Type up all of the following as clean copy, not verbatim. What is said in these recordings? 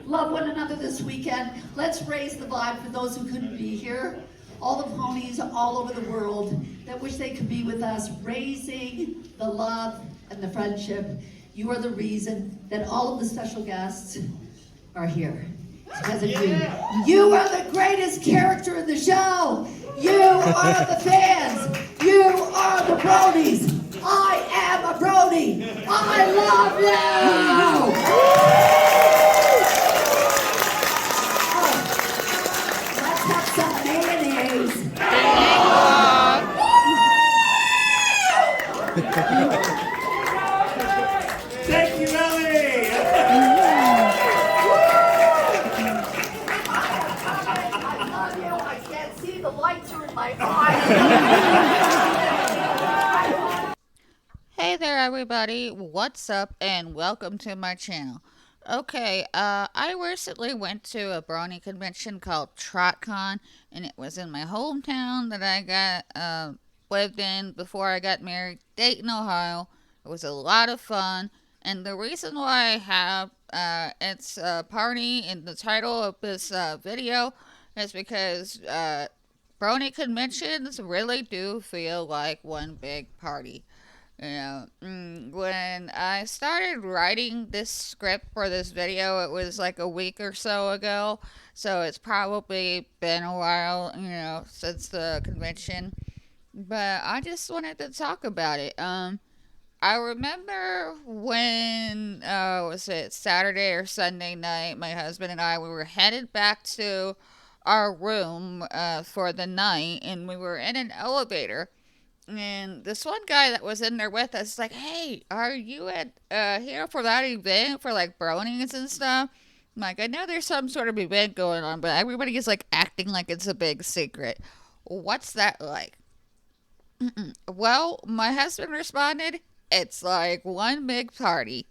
Love one another this weekend. Let's raise the vibe for those who couldn't be here. All the ponies all over the world that wish they could be with us, raising the love and the friendship. You are the reason that all of the special guests are here. It's because of you. You are the greatest character in the show. You are the fans. You are the Bronies. I am a Brony. I love you. Let's have some mayonnaise. Thank you, Ellie. I can't see, the lights are in my eyes. Hey there everybody, what's up and welcome to my channel. Okay, I recently went to a Brony convention called TrotCon, and it was in my hometown that I got lived in before I got married, Dayton, Ohio. It was a lot of fun, and the reason why I have its party in the title of this video is because Brony conventions really do feel like one big party. When I started writing this script for this video, it was like a week or so ago, so it's probably been a while, since the convention, but I just wanted to talk about it. I remember when, was it Saturday or Sunday night, my husband and I, we were headed back to our room, for the night, and we were in an elevator. And this one guy that was in there with us is like, hey, are you at here for that event for like bronies and stuff? I'm like, I know there's some sort of event going on, but everybody is like acting like it's a big secret. What's that like? Well, my husband responded, it's like one big party.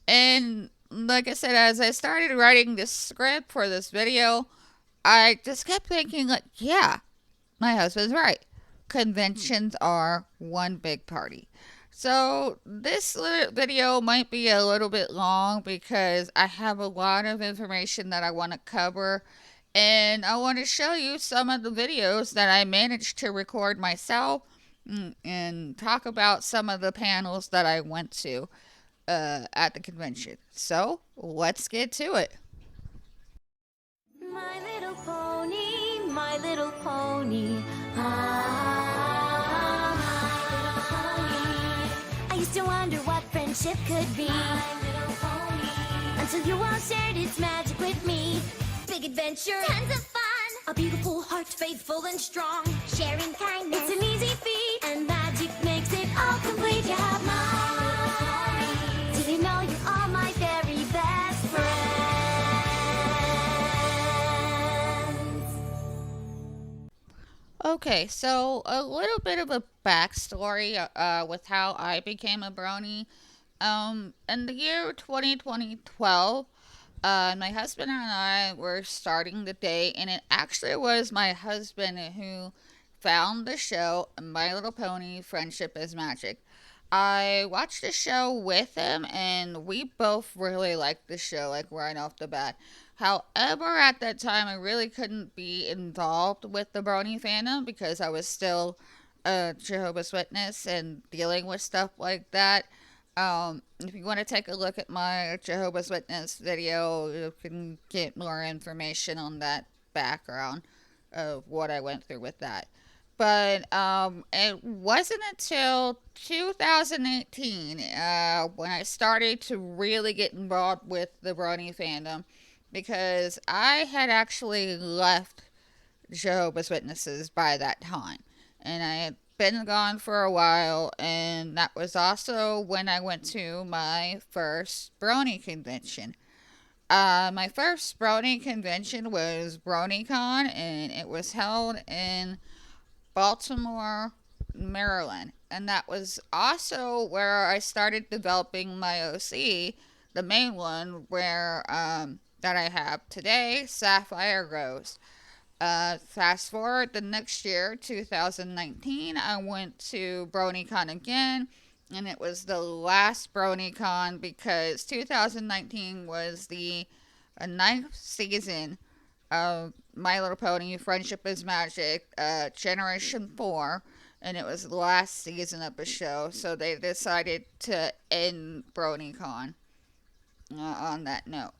And like I said, as I started writing this script for this video, I just kept thinking like, yeah, my husband's right. Conventions are one big party. So this video might be a little bit long because I have a lot of information that I want to cover, and I want to show you some of the videos that I managed to record myself and talk about some of the panels that I went to at the convention. So let's get to it. My little pony, my little pony. I used to wonder what friendship could be, until you all shared its magic with me. Big adventure, tons of fun, a beautiful heart, faithful and strong. Sharing kindness, it's an easy feat, and magic makes it all complete. You have mine. Did you know you are my very best friends? Okay, so a little bit of a backstory with how I became a brony. In the year 2012, my husband and I were starting the date, and it actually was my husband who found the show My Little Pony: Friendship is Magic. I watched the show with him, and we both really liked the show, like right off the bat. However, at that time, I really couldn't be involved with the Brony fandom because I was still a Jehovah's Witness and dealing with stuff like that. If you want to take a look at my Jehovah's Witness video, you can get more information on that background of what I went through with that. But it wasn't until 2018 when I started to really get involved with the Brony fandom, because I had actually left Jehovah's Witnesses by that time, and I had been gone for a while, and that was also when I went to my first Brony convention. My first Brony convention was BronyCon, and it was held in Baltimore, Maryland, and that was also where I started developing my OC, the main one where that I have today, Sapphire Rose. Fast forward the next year, 2019, I went to BronyCon again, and it was the last BronyCon because 2019 was the a ninth season of My Little Pony Friendship is Magic, Generation 4, and it was the last season of the show, so they decided to end BronyCon on that note.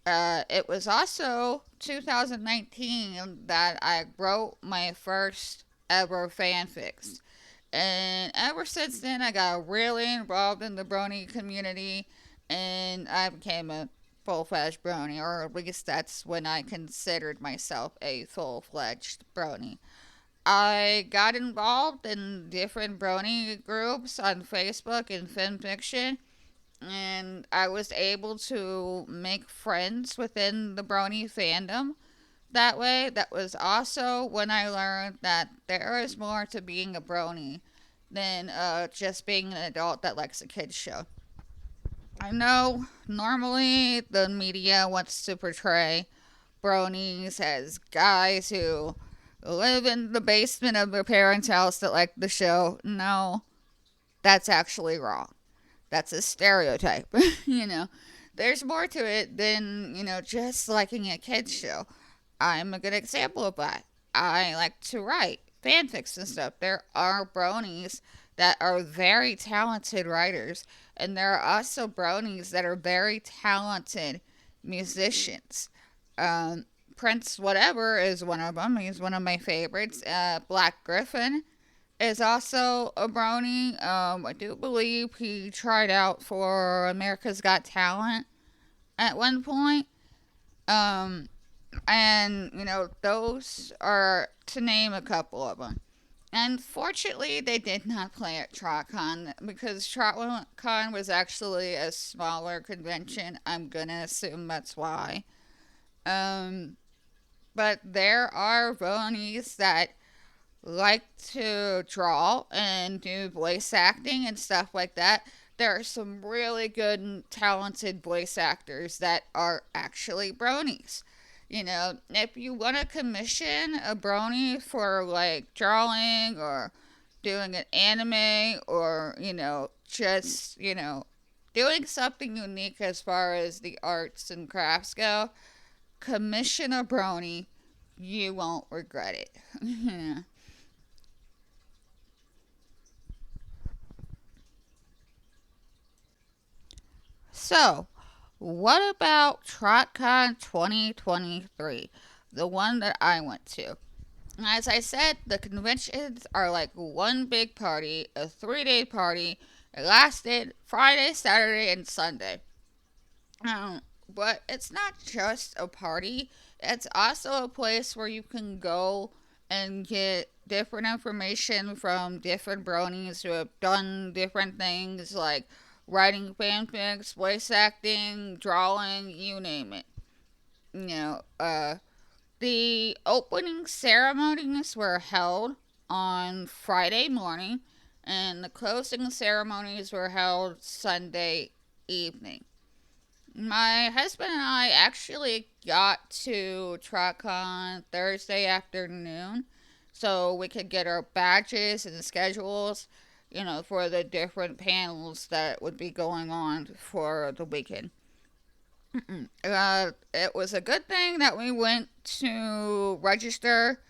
It was also 2019 that I wrote my first ever fanfics. And ever since then, I got really involved in the Brony community, and I became a full-fledged Brony, or at least that's when I considered myself a full-fledged Brony. I got involved in different Brony groups on Facebook and fanfiction, and I was able to make friends within the Brony fandom that way. That was also when I learned that there is more to being a Brony than just being an adult that likes a kid's show. I know normally the media wants to portray Bronies as guys who live in the basement of their parents' house that like the show. No, that's actually wrong. That's a stereotype. There's more to it than, just liking a kid's show. I'm a good example of that. I like to write fanfics and stuff. There are Bronies that are very talented writers, and there are also Bronies that are very talented musicians. Prince Whatever is one of them. He's one of my favorites. Black Griffin is also a Brony. I do believe he tried out for America's Got Talent at one point. And, those are to name a couple of them. Unfortunately, they did not play at TrotCon because TrotCon was actually a smaller convention. I'm going to assume that's why. But there are Bronies that like to draw and do voice acting and stuff like that. There are some really good and talented voice actors that are actually Bronies. If you want to commission a Brony for like drawing or doing an anime or, just, doing something unique as far as the arts and crafts go, commission a Brony. You won't regret it. So, what about TrotCon 2023? The one that I went to. As I said, the conventions are like one big party, a 3-day party. It lasted Friday, Saturday, and Sunday. But it's not just a party. It's also a place where you can go and get different information from different Bronies who have done different things like writing fanfics, voice acting, drawing, you name it. The opening ceremonies were held on Friday morning, and the closing ceremonies were held Sunday evening. My husband and I actually got to TrotCon Thursday afternoon so we could get our badges and schedules, for the different panels that would be going on for the weekend. It was a good thing that we went to register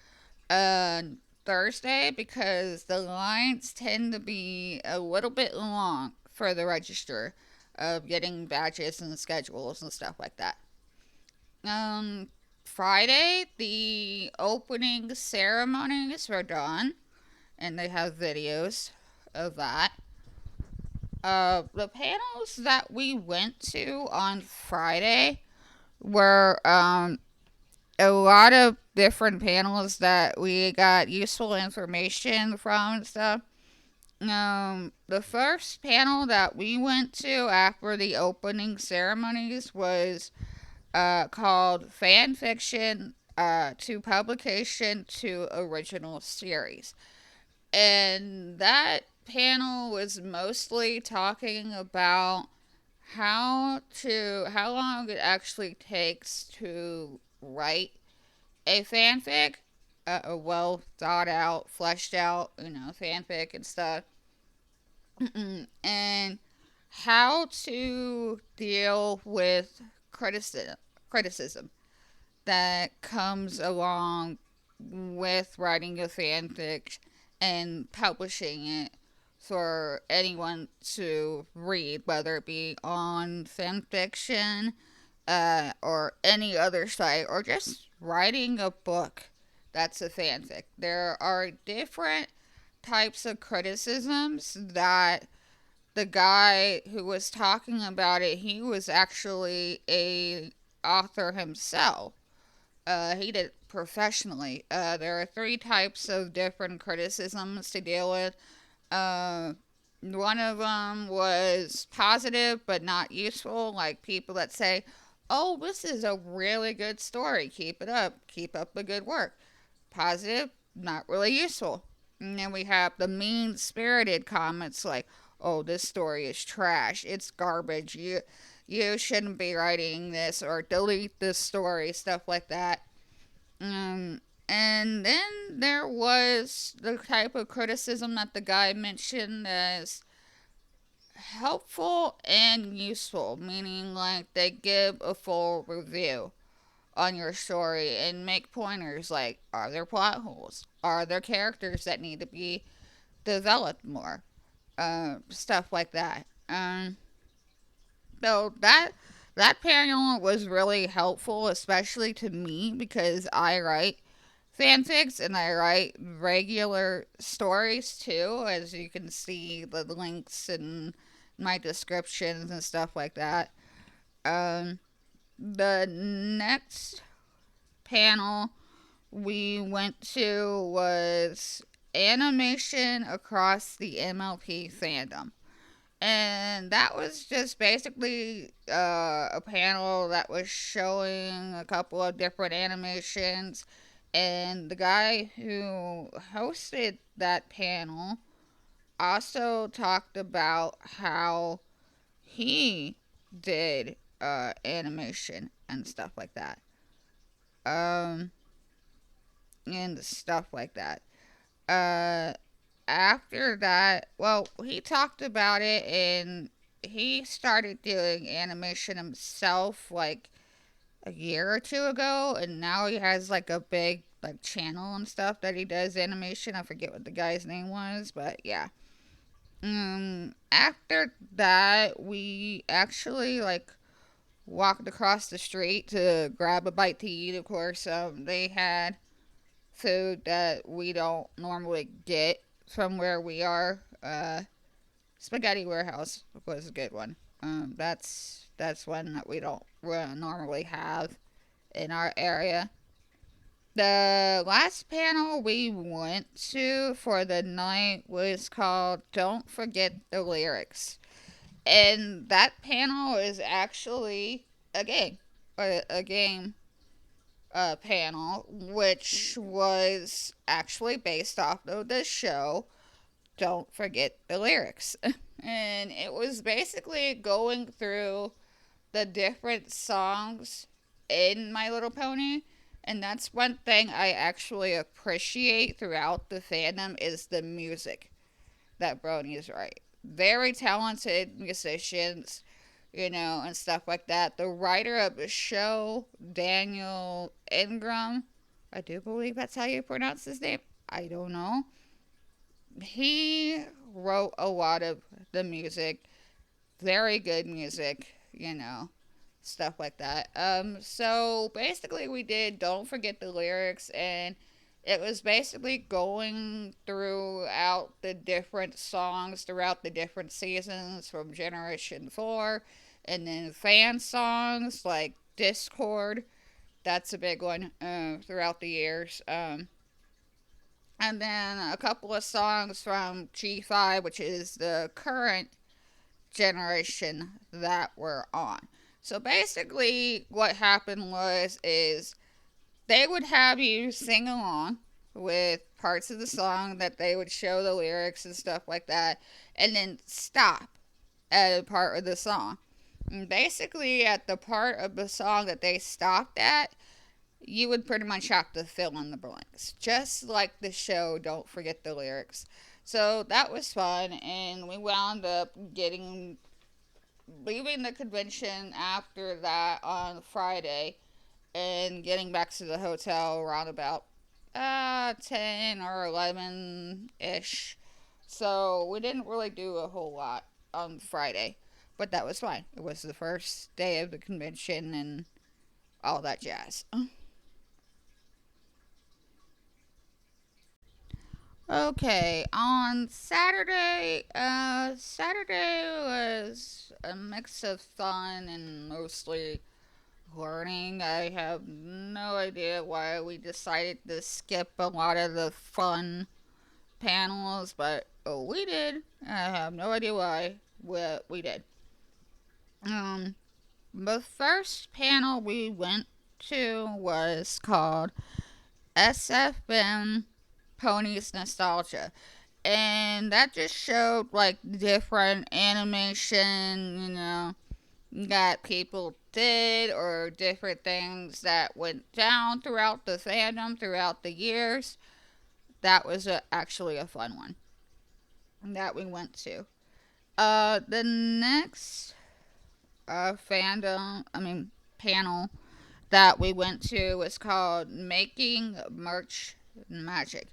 Thursday because the lines tend to be a little bit long for the register of getting badges and schedules and stuff like that. Friday, the opening ceremonies were done, and they have videos of that. The panels that we went to on Friday were a lot of different panels that we got useful information from and stuff. The first panel that we went to after the opening ceremonies was called Fan Fiction to Publication to Original Series. And that panel was mostly talking about how long it actually takes to write a fanfic, a well thought out, fleshed out, fanfic and stuff, and how to deal with criticism criticism that comes along with writing a fanfic and publishing it for anyone to read, whether it be on fanfiction or any other site, or just writing a book that's a fanfic. There are different types of criticisms that the guy who was talking about it, he was actually a author himself. He did it professionally. There are three types of different criticisms to deal with. One of them was positive but not useful, like people that say, "Oh, this is a really good story. Keep it up. Keep up the good work." Positive, not really useful. And then we have the mean-spirited comments like, "Oh, this story is trash. It's garbage. You shouldn't be writing this," or "delete this story," stuff like that. And then there was the type of criticism that the guy mentioned as helpful and useful, meaning like they give a full review on your story and make pointers like, are there plot holes? Are there characters that need to be developed more? Stuff like that. So that panel was really helpful, especially to me, because I write fanfics and I write regular stories too, as you can see the links in my descriptions and stuff like that. The next panel we went to was animation across the MLP fandom. And that was just basically a panel that was showing a couple of different animations. And the guy who hosted that panel also talked about how he did animation and stuff like that. And stuff like that. After that, well, he talked about it and he started doing animation himself like a year or two ago, and now he has like a big like channel and stuff that he does animation. I forget what the guy's name was, but yeah. After that, we actually like walked across the street to grab a bite to eat. Of course, they had food that we don't normally get from where we are. Spaghetti Warehouse was a good one. That's one that we don't normally have in our area. The last panel we went to for the night was called "Don't Forget the Lyrics," and that panel is actually a game panel, which was actually based off of the show Don't Forget the Lyrics. And it was basically going through the different songs in My Little Pony. And that's one thing I actually appreciate throughout the fandom is the music that Bronies write. Very talented musicians, and stuff like that. The writer of the show, Daniel Ingram, I do believe that's how you pronounce his name. I don't know. He wrote a lot of the music. Very good music, stuff like that. So basically we did Don't Forget the Lyrics, and it was basically going throughout the different songs throughout the different seasons from Generation 4, and then fan songs like Discord. That's a big one throughout the years. And then a couple of songs from G5, which is the current generation that we're on. So basically what happened is they would have you sing along with parts of the song that they would show the lyrics and stuff like that, and then stop at a part of the song. And basically at the part of the song that they stopped at, you would pretty much have to fill in the blanks, just like the show Don't Forget the Lyrics. So that was fun, and we wound up getting leaving the convention after that on Friday and getting back to the hotel around about 10 or 11 ish. So we didn't really do a whole lot on Friday, but that was fine. It was the first day of the convention and all that jazz. Okay, on Saturday, Saturday was a mix of fun and mostly learning. I have no idea why we decided to skip a lot of the fun panels, but we did. I have no idea why we did. Um, the first panel we went to was called SFM Ponies Nostalgia. And that just showed like different animation, that people did or different things that went down throughout the fandom throughout the years. That was actually a fun one that we went to. The next panel that we went to was called Making Merch Magic.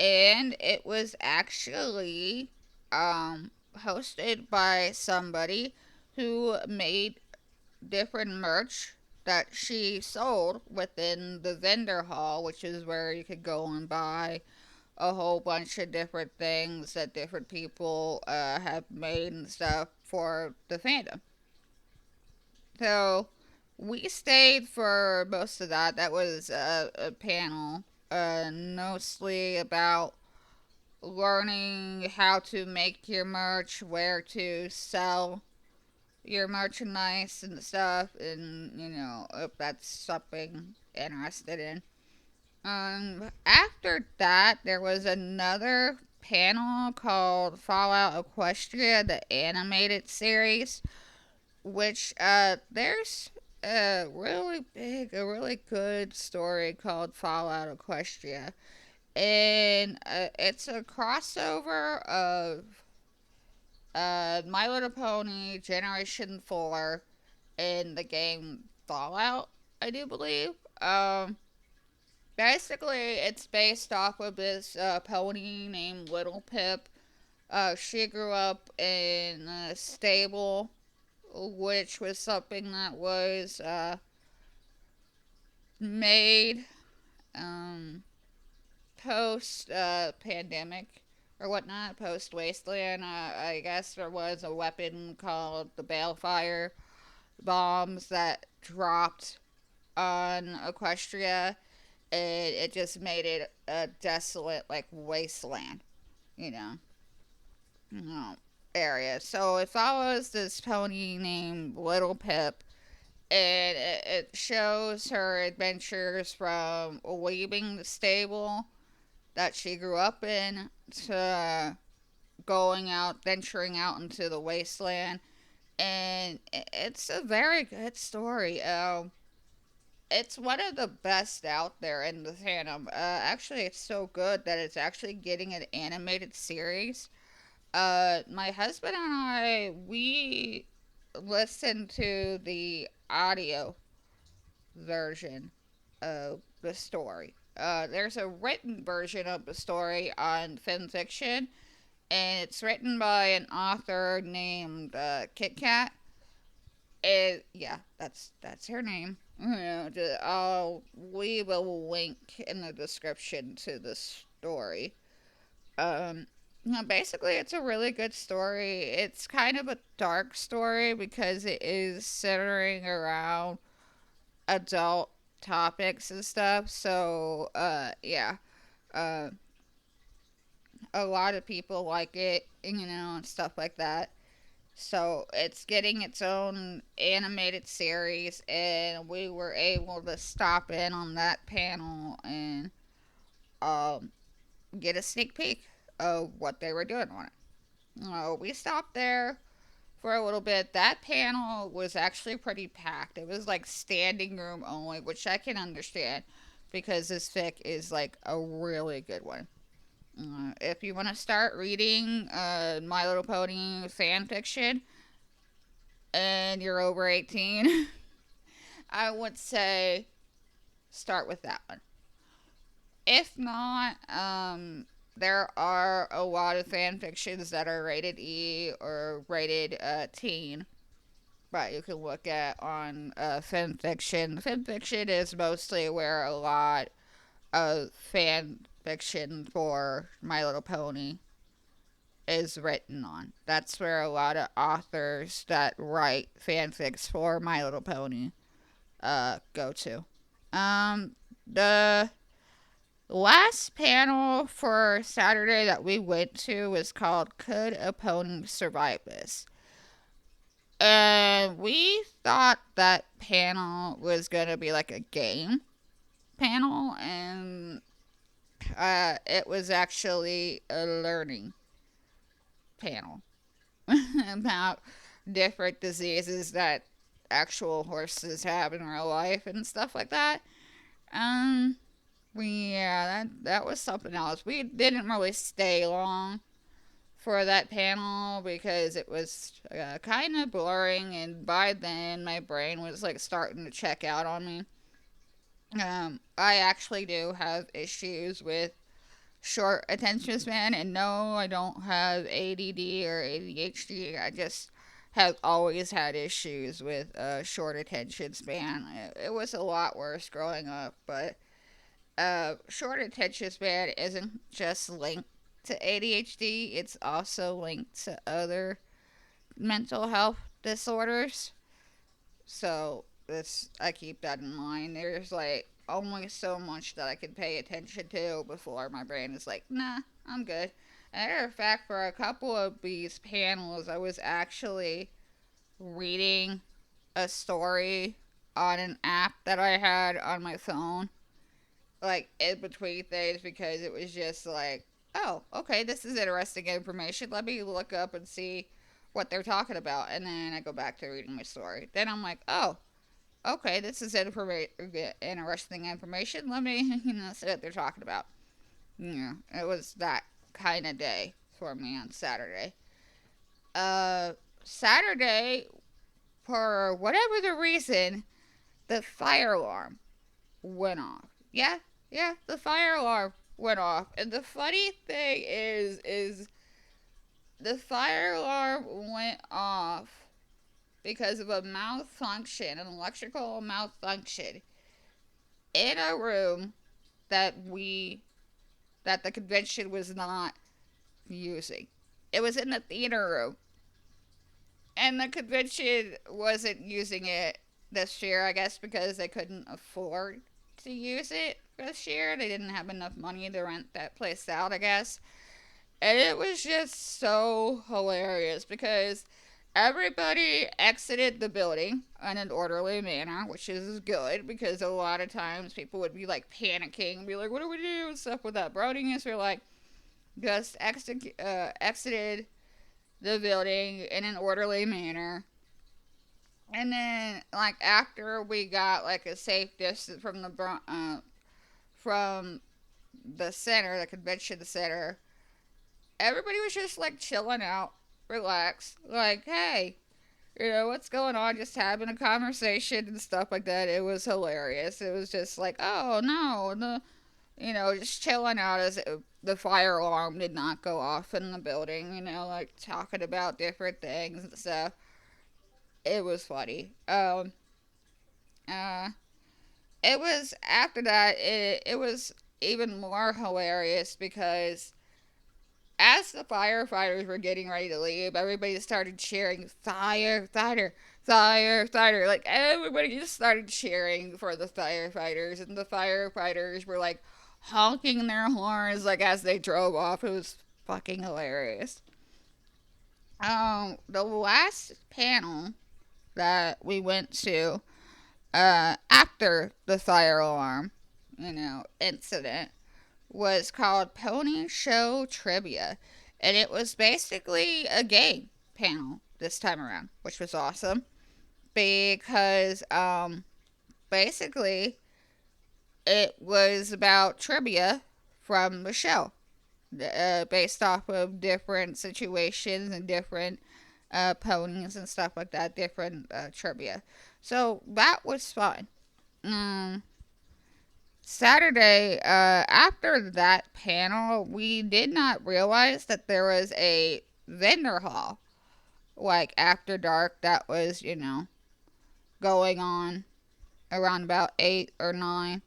And it was actually hosted by somebody who made different merch that she sold within the vendor hall, which is where you could go and buy a whole bunch of different things that different people have made and stuff for the fandom. So we stayed for most of that. That was a panel mostly about learning how to make your merch, where to sell your merchandise and stuff, and if that's something interested in. After that, there was another panel called Fallout Equestria, the animated series, which there's a really good story called Fallout Equestria. And it's a crossover of My Little Pony Generation 4 and the game Fallout, I do believe. Basically, it's based off of this pony named Little Pip. She grew up in a stable, which was something that was made post pandemic or whatnot, post Wasteland. I guess there was a weapon called the Balefire bombs that dropped on Equestria, and it just made it a desolate, like, wasteland, you know, area. So it follows this pony named Little Pip, and it shows her adventures from leaving the stable that she grew up in to venturing out into the wasteland. And it's a very good story. It's one of the best out there in the fandom. Actually, it's so good that it's actually getting an animated series. My husband and we listened to the audio version of the story. There's a written version of the story on FanFiction, and it's written by an author named Kit Kat. Yeah, that's her name. I'll leave a link in the description to the story. Basically, it's a really good story. It's kind of a dark story because it is centering around adult topics and stuff. So, yeah. Uh, a lot of people like it, and stuff like that. So it's getting its own animated series, and we were able to stop in on that panel and get a sneak peek of what they were doing on it. We stopped there for a little bit. That panel was actually pretty packed. It was like standing room only, which I can understand because this fic is like a really good one. If you want to start reading My Little Pony fan fiction, and you're over 18, I would say start with that one. If not, there are a lot of fan fictions that are rated E or rated teen, but you can look at on fan fiction. Fan fiction is mostly where a lot of fan fiction for My Little Pony is written on. That's where a lot of authors that write fanfics for My Little Pony go to. The last panel for Saturday that we went to was called Could a Pony Survive This? And we thought that panel was going to be like a game panel, and it was actually a learning panel about different diseases that actual horses have in real life and stuff like that. That was something else. We didn't really stay long for that panel because it was kind of boring, and by then my brain was like starting to check out on me. I actually do have issues with short attention span, and no, I don't have ADD or ADHD. I just have always had issues with short attention span. It was a lot worse growing up, but short attention span isn't just linked to ADHD, it's also linked to other mental health disorders. So I keep that in mind. There's like only so much that I can pay attention to before my brain is like, nah, I'm good. Matter of fact, for a couple of these panels, I was actually reading a story on an app that I had on my phone, like in between things, because it was just like, oh, okay, this is interesting information. Let me look up and see what they're talking about. And then I go back to reading my story. Then I'm like, oh, okay, this is interesting information. Let me, see what they're talking about. Yeah, it was that kind of day for me on Saturday. Saturday, for whatever the reason, the fire alarm went off. Yeah, the fire alarm went off. And the funny thing is the fire alarm went off because of a malfunction, an electrical malfunction in a room that the convention was not using. It was in the theater room. And the convention wasn't using it this year, I guess, because they couldn't afford to use it this year. They didn't have enough money to rent that place out, I guess. And it was just so hilarious because everybody exited the building in an orderly manner, which is good because a lot of times people would be like panicking, be like, what do we do? And stuff with that. Brony is like just exited the building in an orderly manner. And then, like, after we got like a safe distance from the center, the convention center, everybody was just like chilling out, relaxed, like, hey, what's going on? Just having a conversation and stuff like that. It was hilarious. It was just like, oh no, just chilling out as the fire alarm did not go off in the building, like talking about different things and stuff. It was funny. It was after that, it was even more hilarious because as the firefighters were getting ready to leave, everybody started cheering, firefighter, firefighter. Like, everybody just started cheering for the firefighters, and the firefighters were like honking their horns like as they drove off. It was fucking hilarious. The last panel that we went to after the fire alarm, incident was called Pony Show Trivia, and it was basically a game panel this time around, which was awesome because basically it was about trivia from the show, based off of different situations and different ponies and stuff like that, different trivia. So that was fun. Um, Saturday, after that panel, we did not realize that there was a vendor hall, like after dark, that was, going on around about 8 or 9.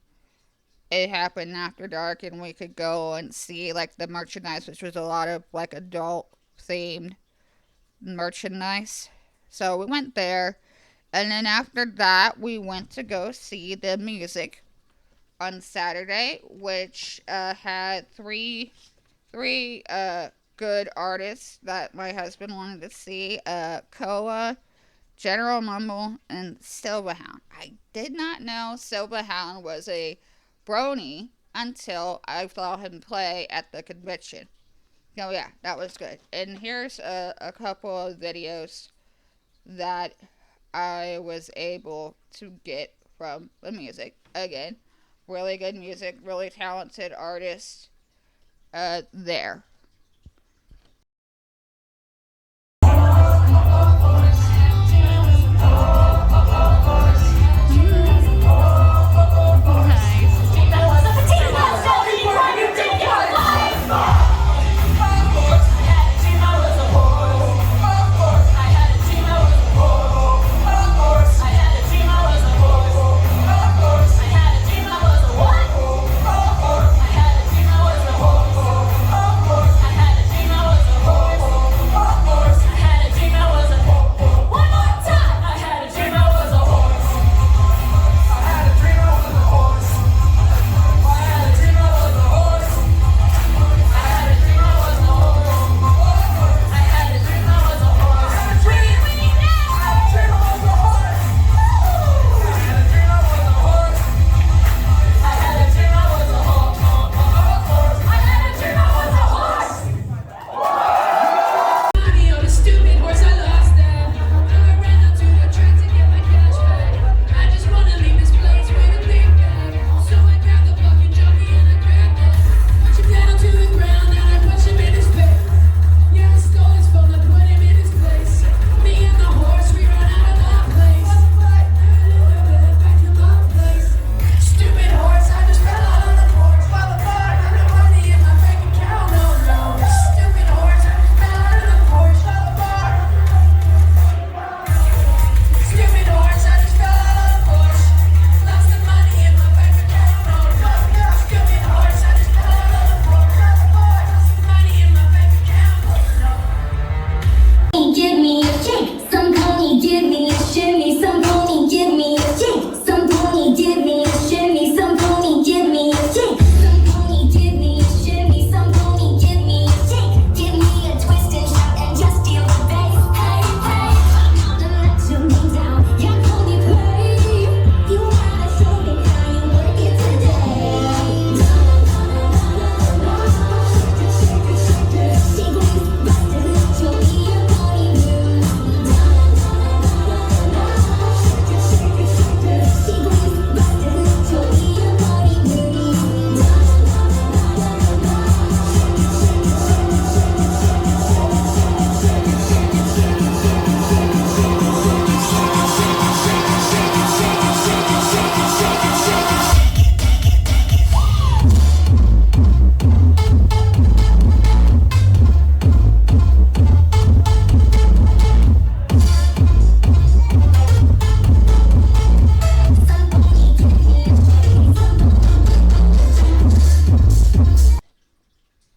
It happened after dark, and we could go and see like the merchandise, which was a lot of like adult themed merchandise. So we went there, and then after that, we went to go see the music on Saturday, which had three good artists that my husband wanted to see: Koa, General Mumble, and Silverhound. I did not know Silverhound was a Brony until I saw him play at the convention. Oh yeah, that was good. And here's a couple of videos that I was able to get from the music. Again, really good music, really talented artists there.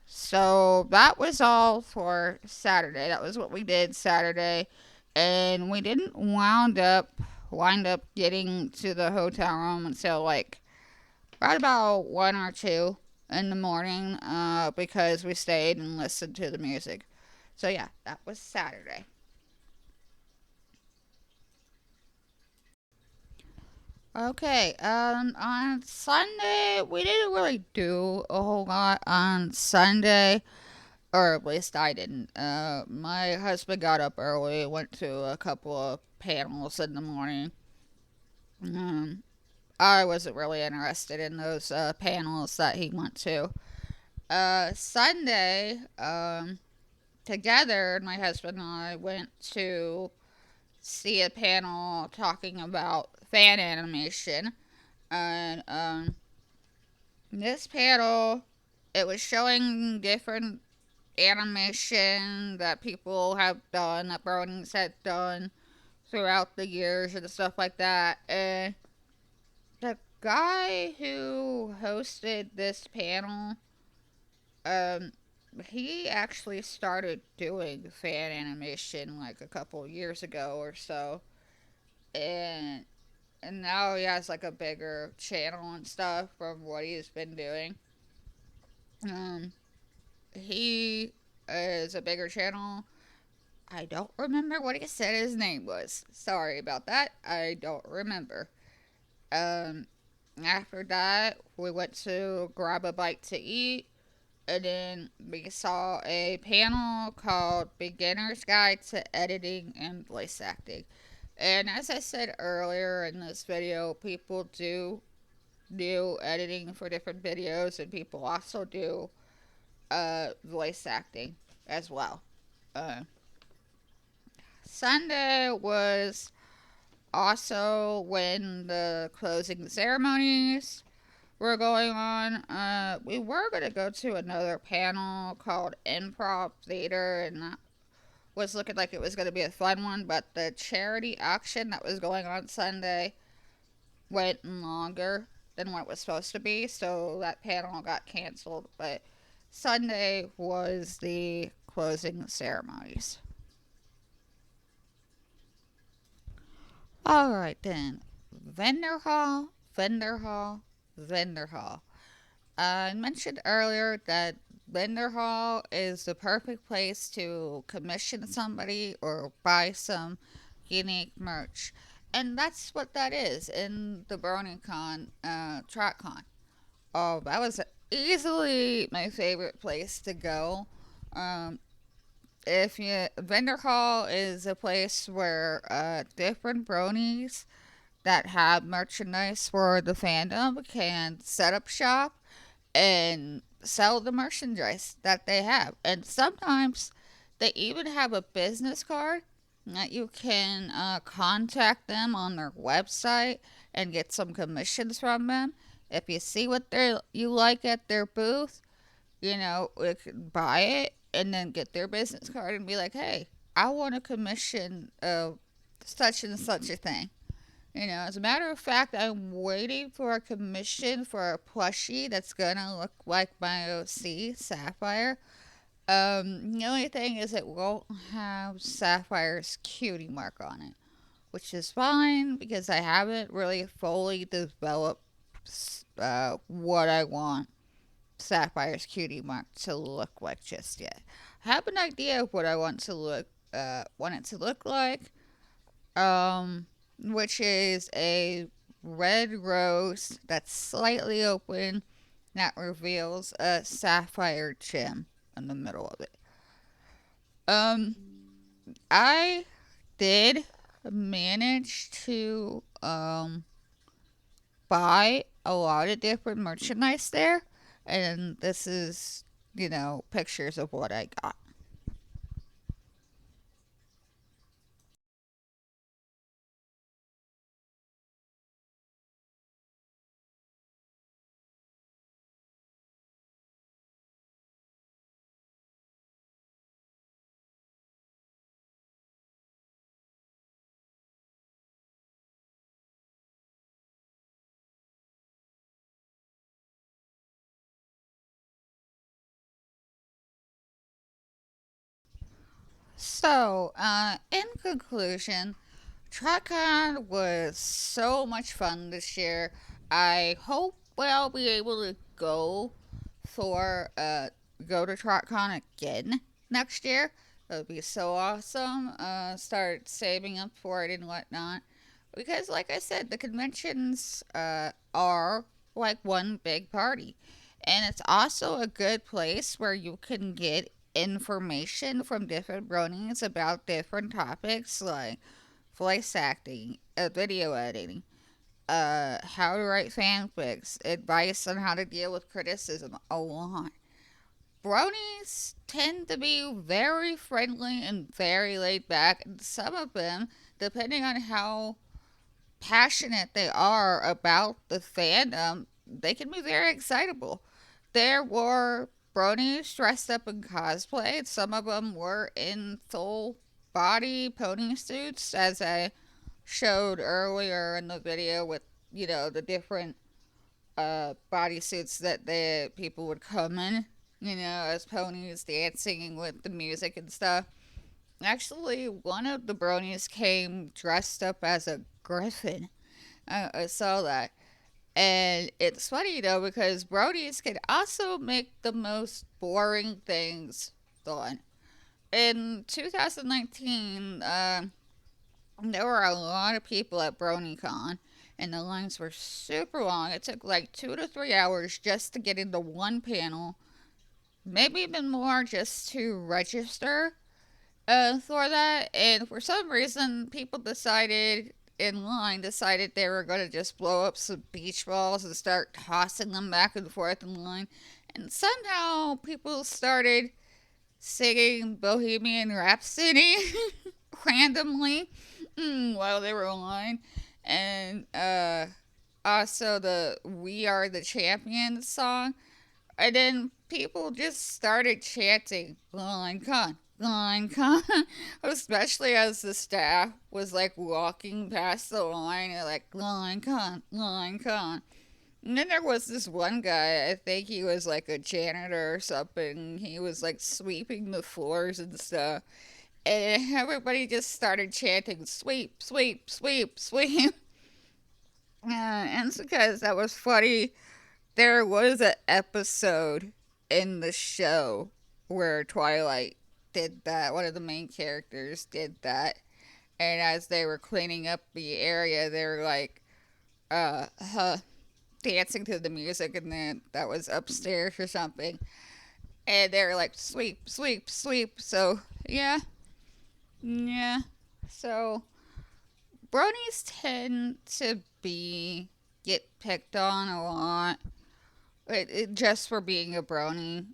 So that was all for Saturday. That was what we did Saturday, and we didn't wind up getting to the hotel room until like right about 1 or 2 in the morning, because we stayed and listened to the music. So yeah, that was Saturday. Okay, on Sunday, we didn't really do a whole lot on Sunday, or at least I didn't. My husband got up early, went to a couple of panels in the morning. Um, I wasn't really interested in those panels that he went to. Sunday, together, my husband and I went to see a panel talking about fan animation. And this panel, it was showing different animation that people have done, that Bronies had done throughout the years and stuff like that. And the guy who hosted this panel, um, he actually started doing fan animation like a couple years ago or so, and now he has like a bigger channel and stuff from what he's been doing. Um, he is a bigger channel. I don't remember what he said his name was. Sorry about that. I don't remember. Um, After that, we went to grab a bite to eat, and then we saw a panel called Beginner's Guide to Editing and Voice Acting. And as I said earlier in this video, people do editing for different videos, and people also do voice acting as well. Uh, Sunday was also when the closing ceremonies were going on. We were going to go to another panel called Improv Theater, and that was looking like it was going to be a fun one, but the charity auction that was going on Sunday went longer than what it was supposed to be, so that panel got canceled. But Sunday was the closing ceremonies. Alright then. Vendor hall, vendor hall, vendor hall. I mentioned earlier that vendor hall is the perfect place to commission somebody or buy some unique merch. And that's what that is in the Brony TrotCon. Oh, that was easily my favorite place to go. Um, if you Vendor hall is a place where different bronies that have merchandise for the fandom can set up shop and sell the merchandise that they have. And sometimes they even have a business card that you can contact them on their website and get some commissions from them. If you see what you like at their booth, you can buy it and then get their business card and be like, hey, I want to commission such and such a thing. As a matter of fact, I'm waiting for a commission for a plushie that's gonna look like my OC, Sapphire. The only thing is it won't have Sapphire's cutie mark on it, which is fine because I haven't really fully developed what I want Sapphire's cutie mark to look like just yet. I have an idea of what I want it to look like. Which is a red rose that's slightly open that reveals a sapphire gem in the middle of it. I did manage to buy a lot of different merchandise there, and this is pictures of what I got. So, in conclusion, TrotCon was so much fun this year. I hope I'll be able to go to TrotCon again next year. That would be so awesome. Start saving up for it and whatnot. Because, like I said, the conventions are like one big party. And it's also a good place where you can get information from different bronies about different topics like voice acting, video editing, how to write fanfics, advice on how to deal with criticism, a lot. bronies tend to be very friendly and very laid back, and some of them, depending on how passionate they are about the fandom, they can be very excitable. There were bronies dressed up in cosplay. Some of them were in full body pony suits, as I showed earlier in the video with, the different bodysuits that the people would come in, as ponies dancing with the music and stuff. Actually, one of the bronies came dressed up as a griffin. I saw that. And it's funny, because bronies can also make the most boring things fun. In 2019, there were a lot of people at BronyCon, and the lines were super long. It took like 2 to 3 hours just to get into one panel, maybe even more just to register for that. And for some reason, people decided they were going to just blow up some beach balls and start tossing them back and forth in line. And somehow people started singing Bohemian Rhapsody randomly while they were in line. And also the We Are the Champions song. And then people just started chanting Line Con, Line Con, especially as the staff was like walking past the line and like Line Con, Line Con. And then there was this one guy, I think he was like a janitor or something. He was like sweeping the floors and stuff. And everybody just started chanting, sweep, sweep, sweep, sweep. And it's because that was funny. There was an episode in the show where Twilight did that. One of the main characters did that. And as they were cleaning up the area, they were like, dancing to the music, and then that was upstairs or something. And they were like, sweep, sweep, sweep. So, yeah. So, bronies tend to get picked on a lot. Just for being a brony,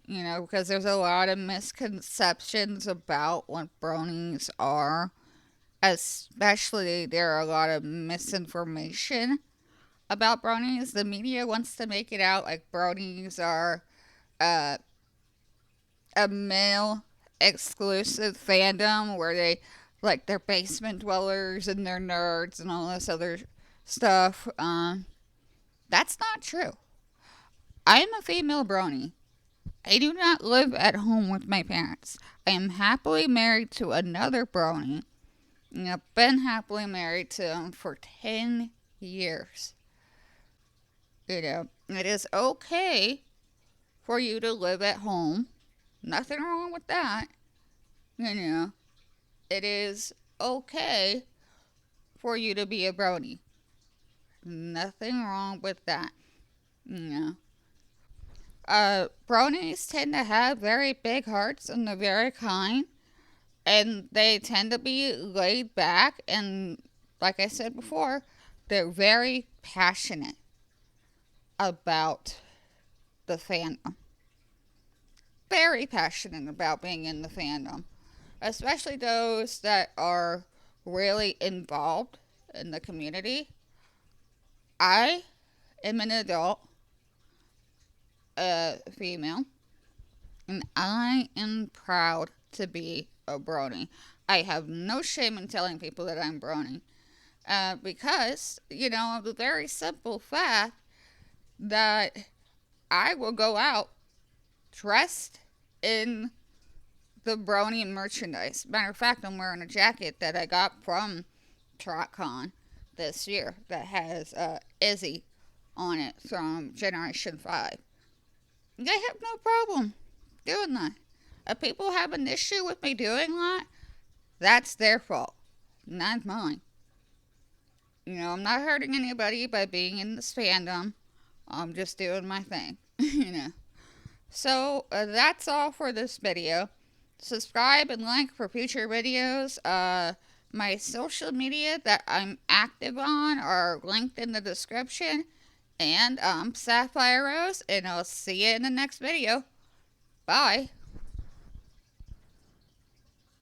because there's a lot of misconceptions about what bronies are. Especially, there are a lot of misinformation about bronies. The media wants to make it out like bronies are a male exclusive fandom where they're basement dwellers and they're nerds and all this other stuff. That's not true. I am a female brony. I do not live at home with my parents. I am happily married to another brony. I've been happily married to him for 10 years. It is okay for you to live at home. Nothing wrong with that. It is okay for you to be a brony. Nothing wrong with that. Bronies tend to have very big hearts and they're very kind. And they tend to be laid back. And like I said before, they're very passionate about the fandom. Very passionate about being in the fandom. Especially those that are really involved in the community. I am an adult, female, and I am proud to be a brony. I have no shame in telling people that I'm brony. Because, of the very simple fact that I will go out dressed in the brony merchandise. Matter of fact, I'm wearing a jacket that I got from TrotCon this year that has Izzy on it from Generation 5. I have no problem doing that. If people have an issue with me doing that, that's their fault, not mine. I'm not hurting anybody by being in this fandom. I'm just doing my thing, So, that's all for this video. Subscribe and like for future videos. My social media that I'm active on are linked in the description. And I'm Sapphire Rose, and I'll see you in the next video. Bye.